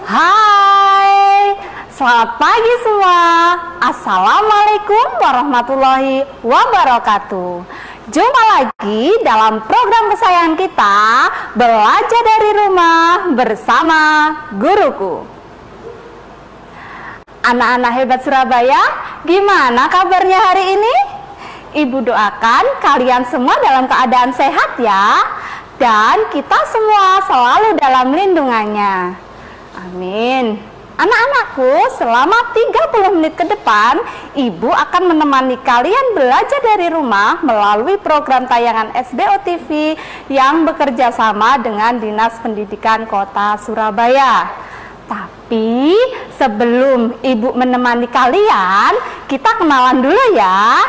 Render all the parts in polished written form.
Hai, selamat pagi semua. Assalamualaikum warahmatullahi wabarakatuh. Jumpa lagi dalam program kesayangan kita, Belajar dari Rumah bersama Guruku. Anak-anak hebat Surabaya, gimana kabarnya hari ini? Ibu doakan kalian semua dalam keadaan sehat ya, dan kita semua selalu dalam lindungannya. Amin. Anak-anakku, selama 30 menit ke depan, Ibu akan menemani kalian belajar dari rumah melalui program tayangan SBO TV yang bekerja sama dengan Dinas Pendidikan Kota Surabaya. Tapi sebelum Ibu menemani kalian, kita kenalan dulu ya.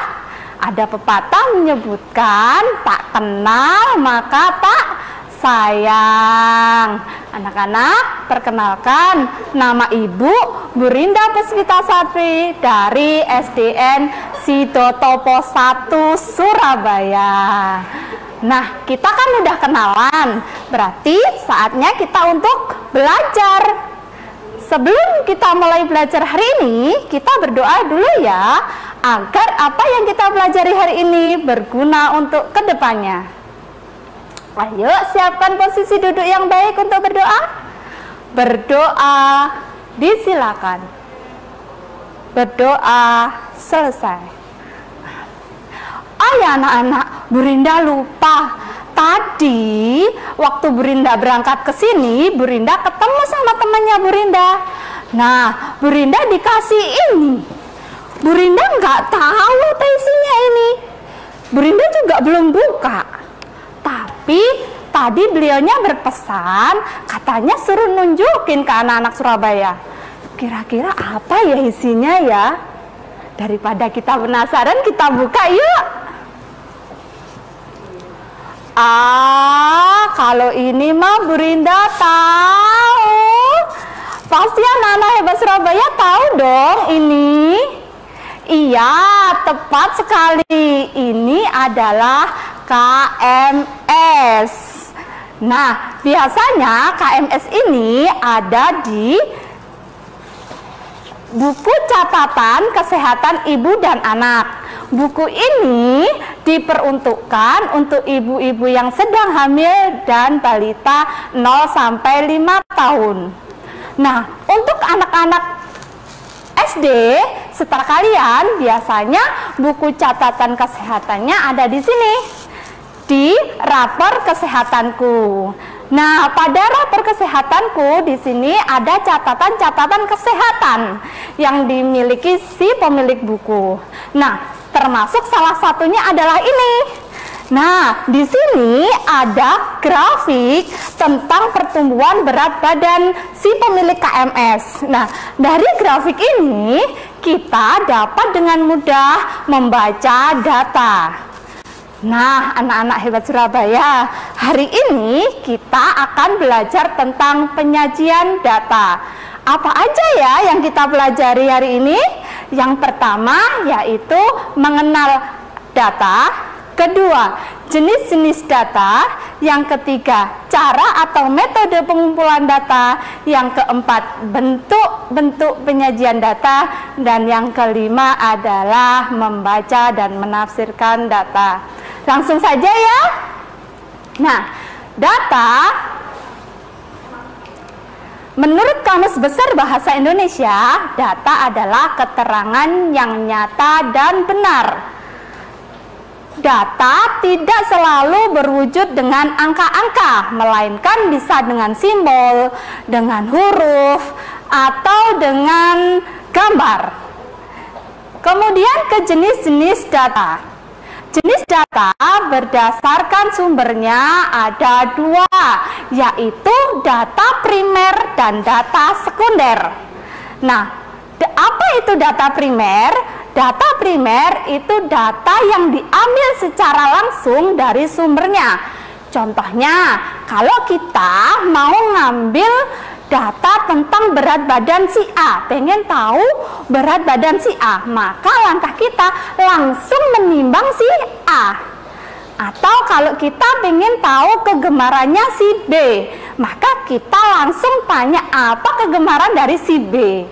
Ada pepatah menyebutkan tak kenal maka tak sayang. Anak-anak, perkenalkan, nama Ibu Burinda Puspita Satri dari SDN Sidotopo 1 Surabaya. Nah, kita kan udah kenalan, berarti saatnya kita untuk belajar. Sebelum kita mulai belajar hari ini, kita berdoa dulu ya, agar apa yang kita pelajari hari ini berguna untuk kedepannya. Ayo, siapkan posisi duduk yang baik untuk berdoa. Berdoa disilakan. Berdoa selesai. Oh ya anak-anak, Burinda lupa. Tadi waktu Burinda berangkat ke sini, Burinda ketemu sama temannya Burinda. Nah, Burinda dikasih ini. Burinda nggak tahu isinya ini. Burinda juga belum buka. Tapi tadi beliaunya berpesan, katanya suruh nunjukin ke anak-anak Surabaya. Kira-kira apa ya isinya ya? Daripada kita penasaran, kita buka yuk. Kalau ini mah Burinda tahu. Pasti anak-anak hebat Surabaya tahu dong ini. Iya, tepat sekali. Ini adalah KMS. Nah, biasanya KMS ini ada di buku catatan kesehatan ibu dan anak. Buku ini diperuntukkan untuk ibu-ibu yang sedang hamil dan balita 0 sampai 5 tahun. Nah, untuk anak-anak SD setelah kalian, biasanya buku catatan kesehatannya ada di sini, di rapor kesehatanku. Nah, pada rapor kesehatanku di sini ada catatan-catatan kesehatan yang dimiliki si pemilik buku. Nah, termasuk salah satunya adalah ini. Nah, di sini ada grafik tentang pertumbuhan berat badan si pemilik KMS. Nah, dari grafik ini kita dapat dengan mudah membaca data. Nah, anak-anak hebat Surabaya, hari ini kita akan belajar tentang penyajian data. Apa aja ya yang kita pelajari hari ini? Yang pertama yaitu mengenal data. Kedua, jenis-jenis data. Yang ketiga, cara atau metode pengumpulan data. Yang keempat, bentuk-bentuk penyajian data. Dan yang kelima adalah membaca dan menafsirkan data. Langsung saja ya. Nah, data menurut Kamus Besar Bahasa Indonesia, data adalah keterangan yang nyata dan benar. Data tidak selalu berwujud dengan angka-angka, melainkan bisa dengan simbol, dengan huruf, atau dengan gambar. Kemudian ke jenis-jenis data. Jenis data berdasarkan sumbernya ada dua, yaitu data primer dan data sekunder. Nah, apa itu data primer? Data primer itu data yang diambil secara langsung dari sumbernya. Contohnya, kalau kita mau ngambil data tentang berat badan si A, pengen tahu berat badan si A, maka langkah kita langsung menimbang si A. Atau kalau kita pengen tahu kegemarannya si B, maka kita langsung tanya apa kegemaran dari si B.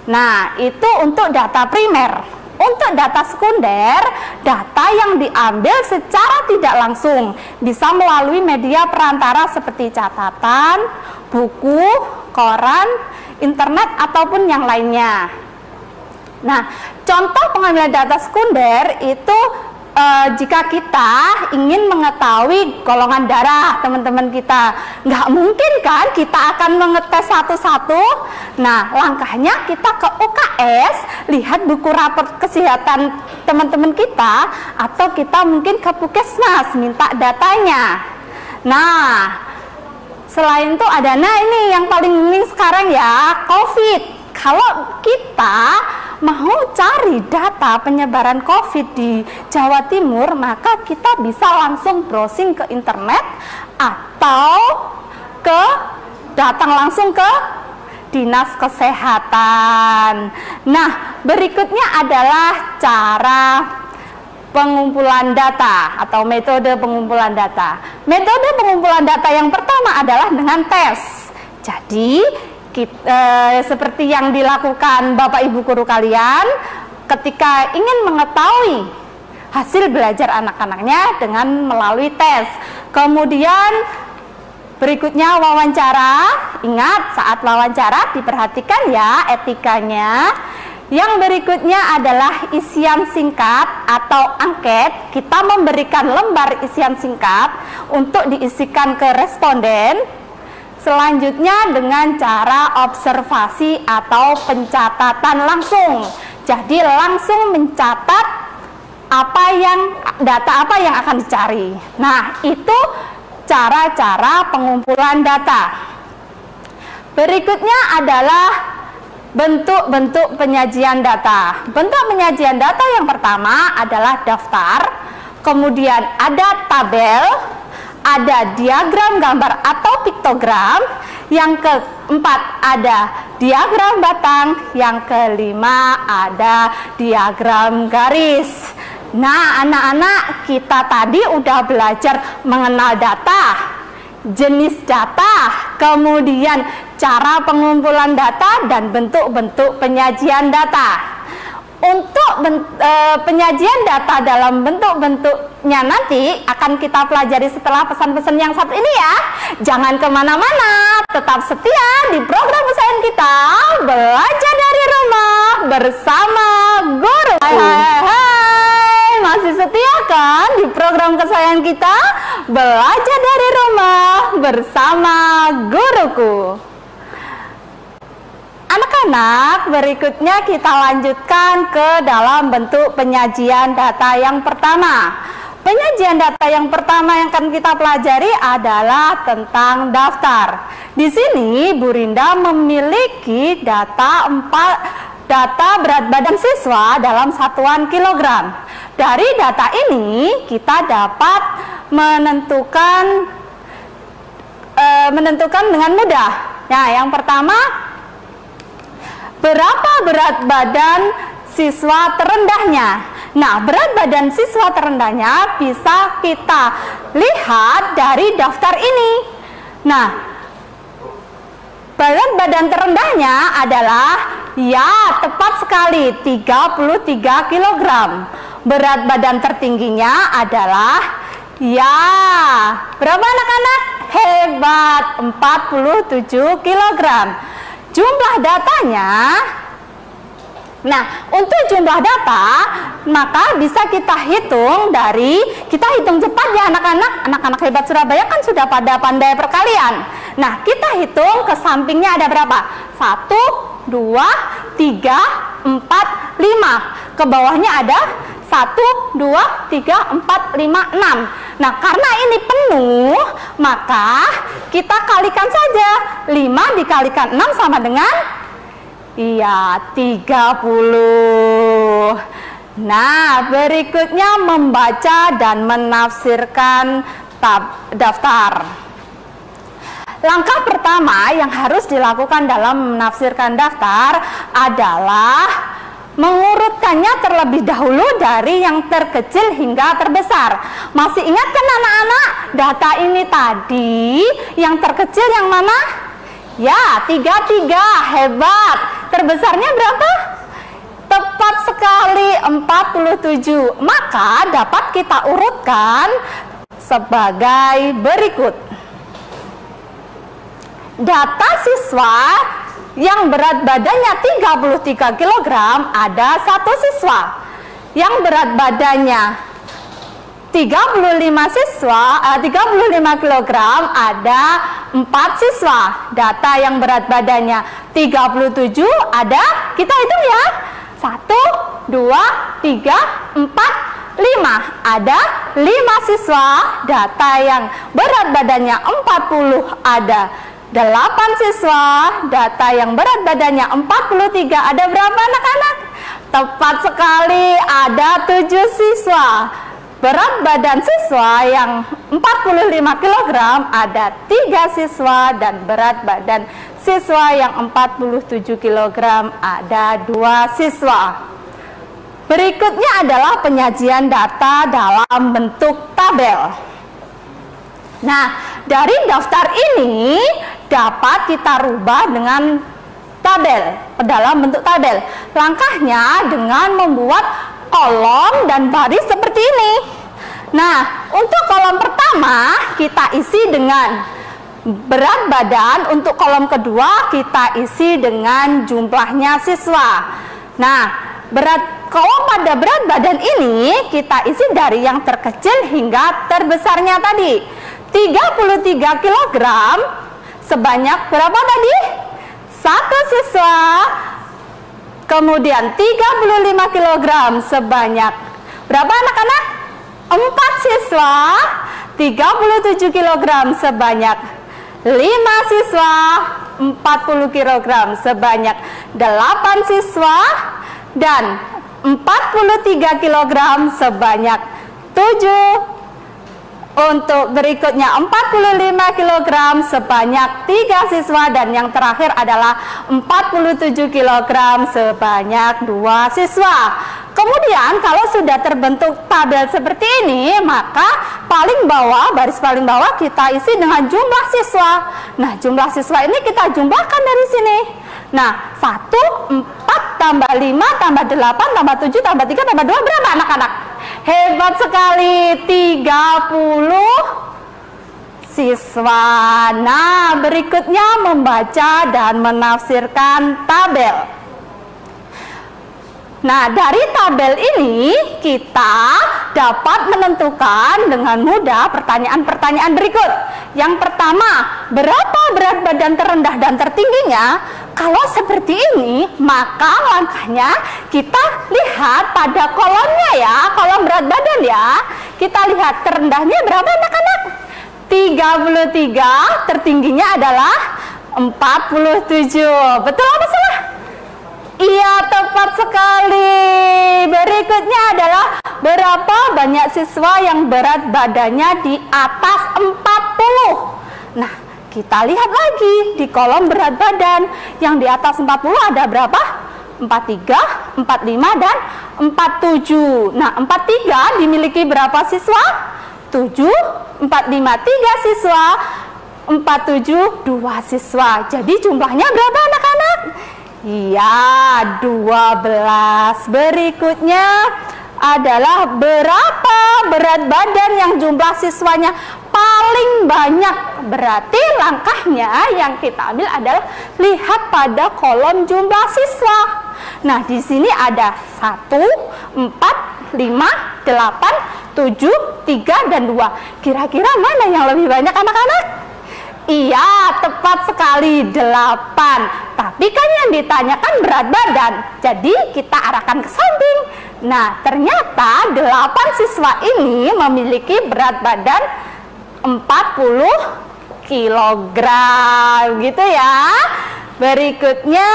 Nah, itu untuk data primer. Untuk data sekunder, data yang diambil secara tidak langsung, bisa melalui media perantara seperti catatan, buku, koran, internet, ataupun yang lainnya. Nah, contoh pengambilan data sekunder itu jika kita ingin mengetahui golongan darah teman-teman kita, nggak mungkin kan kita akan mengetes satu-satu. Nah, langkahnya kita ke UKS, lihat buku rapor kesehatan teman-teman kita, atau kita mungkin ke Puskesmas minta datanya. Nah, selain itu ada, ini yang paling penting sekarang ya, COVID. Kalau kita mau cari data penyebaran COVID di Jawa Timur, maka kita bisa langsung browsing ke internet atau datang langsung ke Dinas Kesehatan. Nah, berikutnya adalah cara pengumpulan data atau metode pengumpulan data. Metode pengumpulan data yang pertama adalah dengan tes. Jadi, seperti yang dilakukan Bapak Ibu guru kalian ketika ingin mengetahui hasil belajar anak-anaknya dengan melalui tes. Kemudian berikutnya wawancara. Ingat, saat wawancara diperhatikan ya etikanya. Yang berikutnya adalah isian singkat atau angket. Kita memberikan lembar isian singkat untuk diisikan ke responden. Selanjutnya dengan cara observasi atau pencatatan langsung. Jadi langsung mencatat data apa yang akan dicari. Nah, itu cara-cara pengumpulan data. Berikutnya adalah bentuk-bentuk penyajian data. Bentuk penyajian data yang pertama adalah daftar, kemudian ada tabel, ada diagram gambar atau piktogram, yang keempat ada diagram batang, yang kelima ada diagram garis. Nah, anak-anak, kita tadi udah belajar mengenal data, jenis data, kemudian cara pengumpulan data, dan bentuk-bentuk penyajian data. Untuk penyajian data dalam bentuk-bentuknya nanti akan kita pelajari setelah pesan-pesan yang satu ini ya. Jangan kemana-mana, tetap setia di program kesayangan kita, Belajar dari Rumah bersama Guru. Hai, masih setia kan di program kesayangan kita, Belajar dari Rumah bersama Guruku. Anak-anak, berikutnya kita lanjutkan ke dalam bentuk penyajian data yang pertama. Penyajian data yang pertama yang akan kita pelajari adalah tentang daftar. Di sini Bu Rinda memiliki data berat badan siswa dalam satuan kilogram. Dari data ini kita dapat menentukan dengan mudah. Nah, yang pertama, berapa berat badan siswa terendahnya? Nah, berat badan siswa terendahnya bisa kita lihat dari daftar ini. Nah, berat badan terendahnya adalah, ya tepat sekali, 33 kg. Berat badan tertingginya adalah, ya berapa anak-anak? Hebat, 47 kg. Jumlah datanya, nah untuk jumlah data maka bisa kita hitung kita hitung cepat ya anak-anak hebat Surabaya kan sudah pada pandai perkalian. Nah, kita hitung ke sampingnya ada berapa? 1, 2, 3, 4, 5. Ke bawahnya ada 1, 2, 3, 4, 5, 6. Nah, karena ini penuh, maka kita kalikan saja. 5 dikalikan 6 sama dengan, iya, 30. Nah, berikutnya membaca dan menafsirkan daftar. Langkah pertama yang harus dilakukan dalam menafsirkan daftar adalah mengurutkannya terlebih dahulu dari yang terkecil hingga terbesar. Masih ingat kan anak-anak? Data ini tadi yang terkecil yang mana? Ya, 33. Hebat. Terbesarnya berapa? Tepat sekali, 47. Maka dapat kita urutkan sebagai berikut. Data siswa yang berat badannya 33 kg ada satu siswa. Yang berat badannya 35 kg ada 4 siswa. Data yang berat badannya 37 ada, kita hitung ya. 1, 2, 3, 4, 5. Ada 5 siswa. Data yang berat badannya 40 ada 8 siswa. Data yang berat badannya 43 ada berapa anak-anak? Tepat sekali, ada 7 siswa. Berat badan siswa yang 45 kg ada 3 siswa, dan berat badan siswa yang 47 kg ada 2 siswa. Berikutnya adalah penyajian data dalam bentuk tabel. Nah, dari daftar ini dapat kita rubah dengan tabel, dalam bentuk tabel. Langkahnya dengan membuat kolom dan baris seperti ini. Nah, untuk kolom pertama kita isi dengan berat badan, untuk kolom kedua kita isi dengan jumlahnya siswa. Nah, kalau pada berat badan ini kita isi dari yang terkecil hingga terbesarnya tadi. 33 kg sebanyak berapa tadi? 1 siswa. Kemudian 35 kg sebanyak berapa anak-anak? 4 siswa. 37 kg sebanyak 5 siswa. 40 kg sebanyak 8 siswa. Dan 43 kg sebanyak 7. Untuk berikutnya 45 kg sebanyak 3 siswa, dan yang terakhir adalah 47 kg sebanyak 2 siswa. Kemudian kalau sudah terbentuk tabel seperti ini, maka paling bawah, baris paling bawah kita isi dengan jumlah siswa. Nah, jumlah siswa ini kita jumlahkan dari sini. Nah, 1, 4, tambah 5, tambah 8, tambah 7, tambah 3, tambah 2, berapa anak-anak? Hebat sekali, 30 siswa. Nah, berikutnya membaca dan menafsirkan tabel. Nah, dari tabel ini kita dapat menentukan dengan mudah pertanyaan-pertanyaan berikut. Yang pertama, berapa berat badan terendah dan tertingginya? Kalau seperti ini, maka langkahnya kita lihat pada kolomnya ya, kolom berat badan ya. Kita lihat terendahnya berapa anak-anak? 33, tertingginya adalah 47. Betul apa salah? Iya, tepat sekali. Berikutnya adalah berapa banyak siswa yang berat badannya di atas 40. Nah, kita lihat lagi di kolom berat badan. Yang di atas 40 ada berapa? 43, 45, dan 47. Nah, 43 dimiliki berapa siswa? 7, 45, 3 siswa, 47, 2 siswa. Jadi jumlahnya berapa anak-anak? Iya, 12. Berikutnya adalah berapa berat badan yang jumlah siswanya paling banyak. Berarti langkahnya yang kita ambil adalah lihat pada kolom jumlah siswa. Nah, di sini ada 1, 4, 5, 8, 7, 3, dan 2. Kira-kira mana yang lebih banyak anak-anak? Iya, tepat sekali, 8. Tapi kan yang ditanyakan berat badan, jadi kita arahkan ke samping. Nah, ternyata 8 siswa ini memiliki berat badan 40 kg, gitu ya. Berikutnya,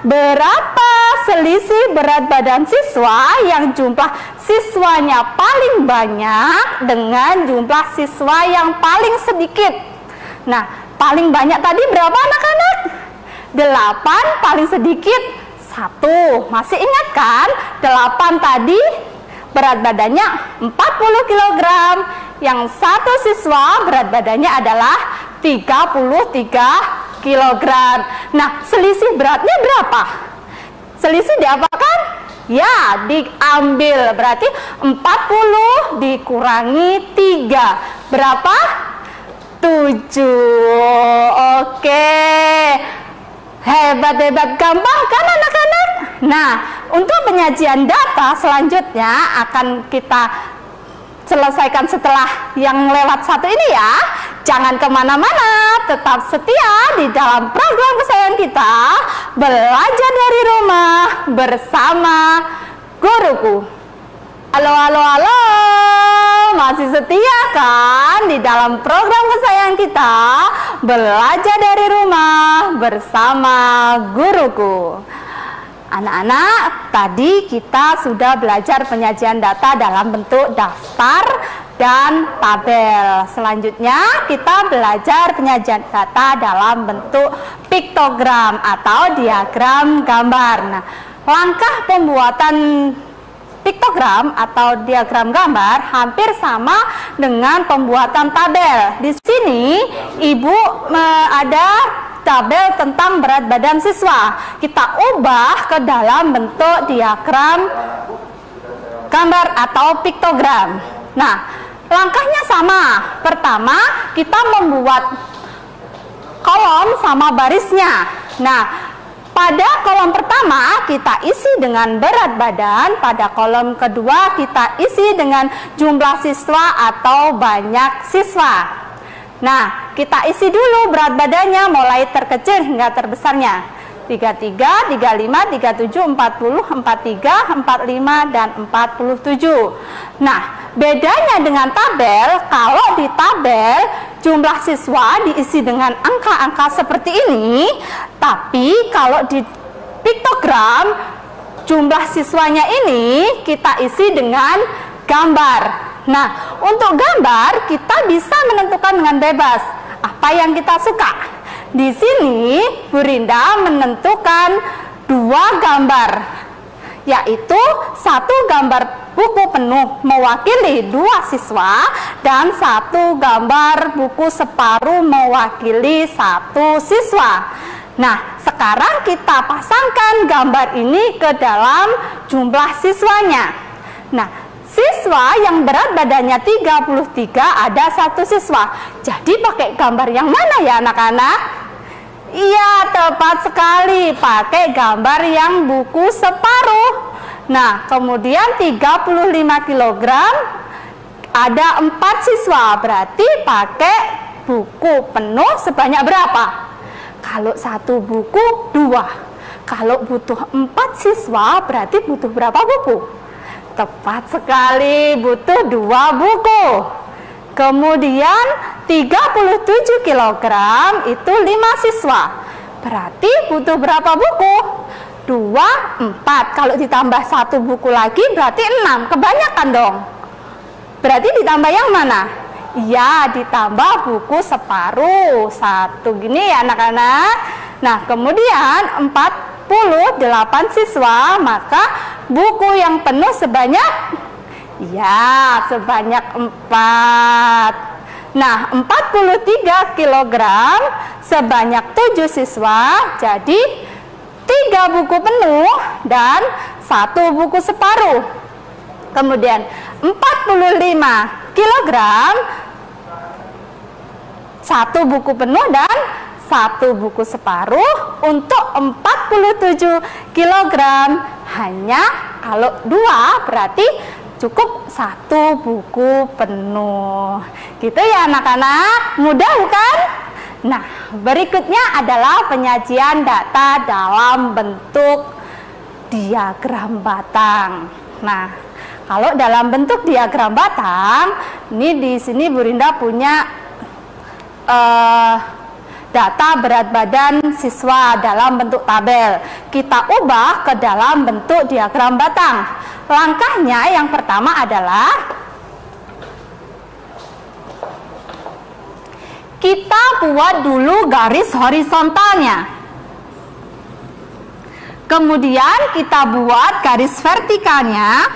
berapa selisih berat badan siswa yang jumlah siswanya paling banyak dengan jumlah siswa yang paling sedikit? Nah, paling banyak tadi berapa anak-anak? 8, paling sedikit 1. Masih ingat kan? 8 tadi berat badannya 40 kg. Yang 1 siswa berat badannya adalah 33 kg. Nah, selisih beratnya berapa? Selisih diapakan? Ya, diambil. Berarti 40 dikurangi 3. Berapa? 7. Oke. Hebat-hebat, gampang kan anak-anak? Nah, untuk penyajian data selanjutnya akan kita selesaikan setelah yang lewat 1 ini ya. Jangan kemana-mana, tetap setia di dalam program kesayangan kita, belajar dari rumah bersama guruku. Halo, halo, halo, masih setia kan di dalam program kesayangan kita, belajar dari rumah bersama guruku. Anak-anak, tadi kita sudah belajar penyajian data dalam bentuk daftar dan tabel. Selanjutnya kita belajar penyajian data dalam bentuk piktogram atau diagram gambar. Nah, langkah pembuatan piktogram atau diagram gambar hampir sama dengan pembuatan tabel. Di sini Ibu ada tabel tentang berat badan siswa. Kita ubah ke dalam bentuk diagram gambar atau piktogram. Nah, langkahnya sama. Pertama, kita membuat kolom sama barisnya. Nah, pada kolom pertama kita isi dengan berat badan, pada kolom kedua kita isi dengan jumlah siswa atau banyak siswa. Nah, kita isi dulu berat badannya mulai terkecil hingga terbesarnya. 33, 35, 37, 40, 43, 45, dan 47. Nah, bedanya dengan tabel, kalau di tabel jumlah siswa diisi dengan angka-angka seperti ini, tapi kalau di piktogram jumlah siswanya ini kita isi dengan gambar. Nah, untuk gambar kita bisa menentukan dengan bebas apa yang kita suka. Di sini Bu Rinda menentukan 2 gambar, yaitu 1 gambar buku penuh mewakili 2 siswa dan 1 gambar buku separuh mewakili 1 siswa. Nah, sekarang kita pasangkan gambar ini ke dalam jumlah siswanya. Nah, siswa yang berat badannya 33 ada 1 siswa. Jadi pakai gambar yang mana ya anak-anak? Iya, tepat sekali, pakai gambar yang buku separuh. Nah, kemudian 35 kg ada 4 siswa, berarti pakai buku penuh sebanyak berapa? Kalau 1 buku 2. Kalau butuh 4 siswa berarti butuh berapa buku? Tepat sekali, butuh 2 buku. Kemudian 37 kg itu 5 siswa. Berarti butuh berapa buku? 2, 4. Kalau ditambah 1 buku lagi berarti 6. Kebanyakan dong. Berarti ditambah yang mana? Iya, ditambah buku separuh. 1 gini ya anak-anak. Nah, kemudian 48 siswa, maka buku yang penuh sebanyak, ya, sebanyak 4. Nah, 43 kg sebanyak 7 siswa, jadi 3 buku penuh dan 1 buku separuh. Kemudian 45 kg 1 buku penuh dan 1 buku separuh. Untuk 47 kg hanya kalau 2 berarti cukup 1 buku penuh. Gitu ya anak-anak, mudah bukan? Nah, berikutnya adalah penyajian data dalam bentuk diagram batang. Nah, kalau dalam bentuk diagram batang, ini di sini Bu Rinda punya data berat badan siswa dalam bentuk tabel. Kita ubah ke dalam bentuk diagram batang. Langkahnya yang pertama adalah kita buat dulu garis horizontalnya. Kemudian kita buat garis vertikalnya.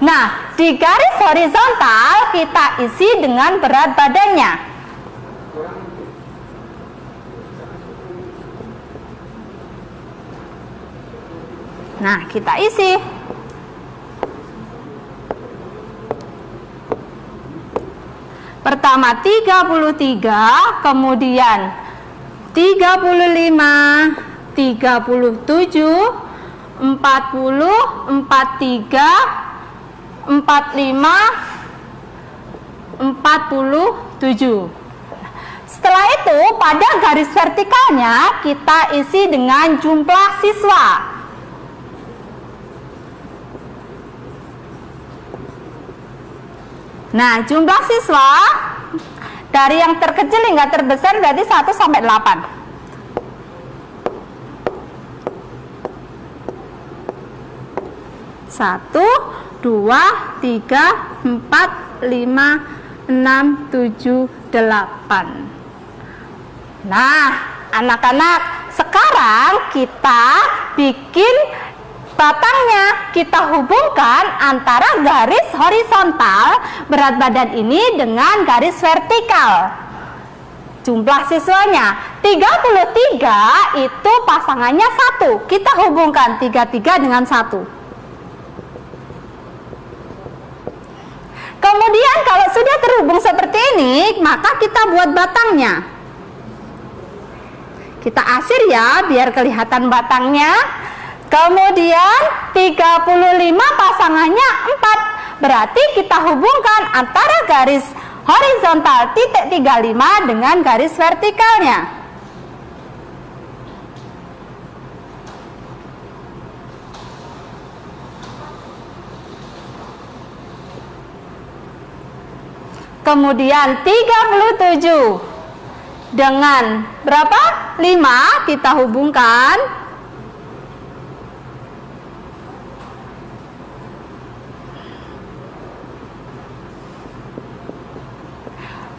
Nah, di garis horizontal kita isi dengan berat badannya. Nah, kita isi. Pertama 33, kemudian 35, 37, 40, 43, 45, 47. Setelah itu pada garis vertikalnya kita isi dengan jumlah siswa. Nah, jumlah siswa dari yang terkecil hingga terbesar berarti 1 sampai 8. 1, 2, 3, 4, 5, 6, 7, 8. Nah, anak-anak, sekarang kita bikin batangnya. Kita hubungkan antara garis horizontal berat badan ini dengan garis vertikal. Jumlah siswanya 33 itu pasangannya 1. Kita hubungkan 33 dengan 1. Kemudian kalau sudah terhubung seperti ini, maka kita buat batangnya. Kita asir ya, biar kelihatan batangnya. Kemudian 35 pasangannya 4. Berarti kita hubungkan antara garis horizontal titik 35 dengan garis vertikalnya. Kemudian 37 dengan berapa? 5 kita hubungkan.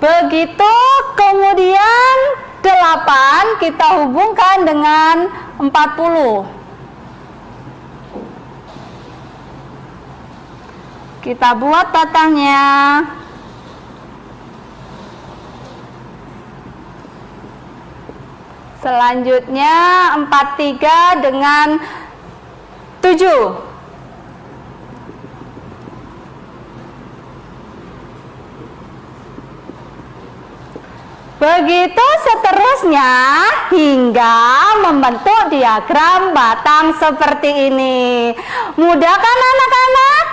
Begitu, kemudian 8 kita hubungkan dengan 40. Kita buat batangnya. Selanjutnya 43 dengan 7. Begitu seterusnya hingga membentuk diagram batang seperti ini. Mudah kan anak-anak?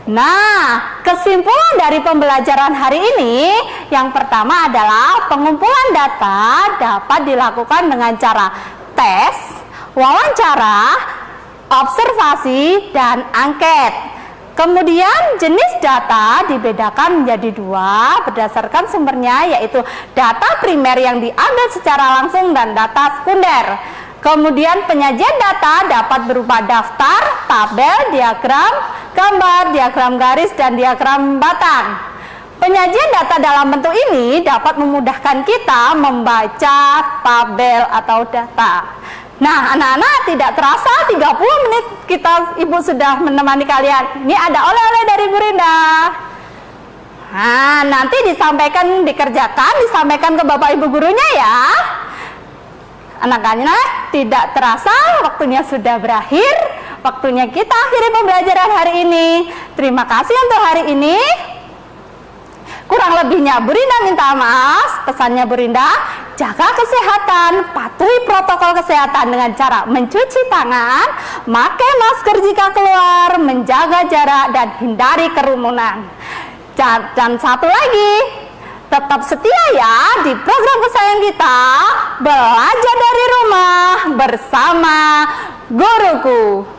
Nah, kesimpulan dari pembelajaran hari ini yang pertama adalah pengumpulan data dapat dilakukan dengan cara tes, wawancara, observasi, dan angket. Kemudian jenis data dibedakan menjadi 2 berdasarkan sumbernya, yaitu data primer yang diambil secara langsung dan data sekunder. Kemudian penyajian data dapat berupa daftar, tabel, diagram, gambar, diagram garis, dan diagram batang. Penyajian data dalam bentuk ini dapat memudahkan kita membaca tabel atau data. Nah, anak-anak, tidak terasa 30 menit Ibu sudah menemani kalian. Ini ada oleh-oleh dari Bu Rinda. Nah, nanti dikerjakan, disampaikan ke Bapak Ibu gurunya ya. Anak-anak, tidak terasa waktunya sudah berakhir. Waktunya kita akhiri pembelajaran hari ini. Terima kasih untuk hari ini. Kurang lebihnya Bu Rinda minta maaf. Pesannya Bu Rinda, jaga kesehatan, patuhi protokol kesehatan dengan cara mencuci tangan, pakai masker jika keluar, menjaga jarak, dan hindari kerumunan. Dan satu lagi, tetap setia ya di program kesayangan kita, belajar dari rumah bersama guruku.